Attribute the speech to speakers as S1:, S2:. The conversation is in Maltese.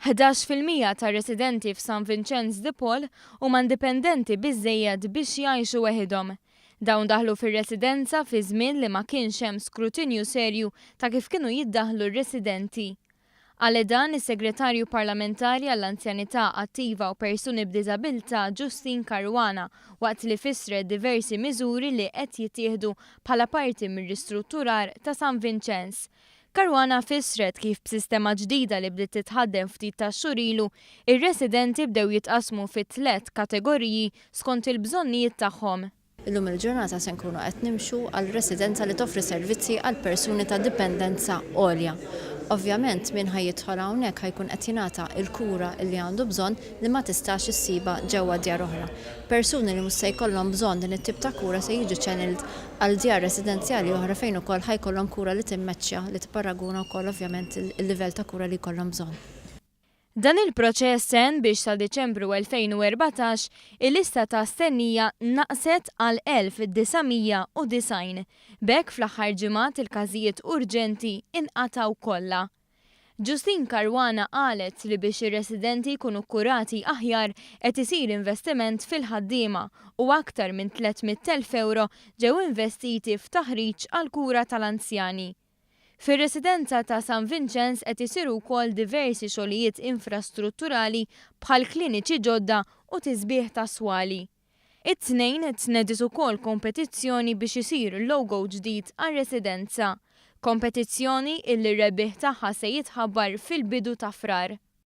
S1: 11% tar-residenti f'San Vinċenz de Paule huma indipendenti biżżejjed biex jgħixu weħidhom. Dawn daħlu fir-residenza fi żmien li ma kienx hemm skrutinju serju ta' kif kienu jiddaħlu r-residenti. Għal dan is-Segretarju Parlamentari għall-Anzjanità Attiva u Persuni b'Diżabilità Ġustin Karwana waqt li fissret diversi miżuri li qed jittieħdu bħala parti mir-ristrutturar ta' San Vinċenz. Karwana fissret kif b'sistema ġdida li bdiet titħaddem ftit ta' xhur ilu, ir-residenti bdew jitqasmu fi 3 kategoriji skont il-bżonnijiet tagħhom.
S2: Illum il-ġurnata se nkunu qed nimxu għal residenza li toffri servizzi għal persuni ta' dipendenza għolja. Ovvjament min ħajjidħol hawnhekk ħajkun qed jingħata l-kura li għandu bżonn li ma tistax issiba ġewwa djar oħra. Persuni li mhux se jkollhom bżonn din it-tip ta' kura se jiġu channeled għal djar residenzjali oħra fejn ukoll ħajkollhom kura li timmeċċja li tipparaguna wkoll ovvjament il-livell ta' kura li jkollhom bżonn.
S1: Dan il-proċess sen biex sa' Deċembru 2014 il-lista ta' stennija naqset għal 1990. B'hekk fl-aħħar ġimgħat il-każijiet urġenti inqataw kollha. Ġustin Karwana qalet li biex ir-residenti jkunu kurati aħjar qed isir investiment fil-ħaddiema u aktar minn 300,000 euro ġew investiti f'taħriġ għal kura tal-anzjani. Fir-residenza ta' San Vinċenz qed isiru wkoll diversi xogħlijiet infrastrutturali bħal kliniċi ġodda u tisbieħ ta' swali. It-tnejn tnediet ukoll kompetizzjoni biex isir logo ġdid għar-residenza. Kompetizzjoni illi r-rebbieħ tagħha se jitħabbar fil-bidu ta' frar.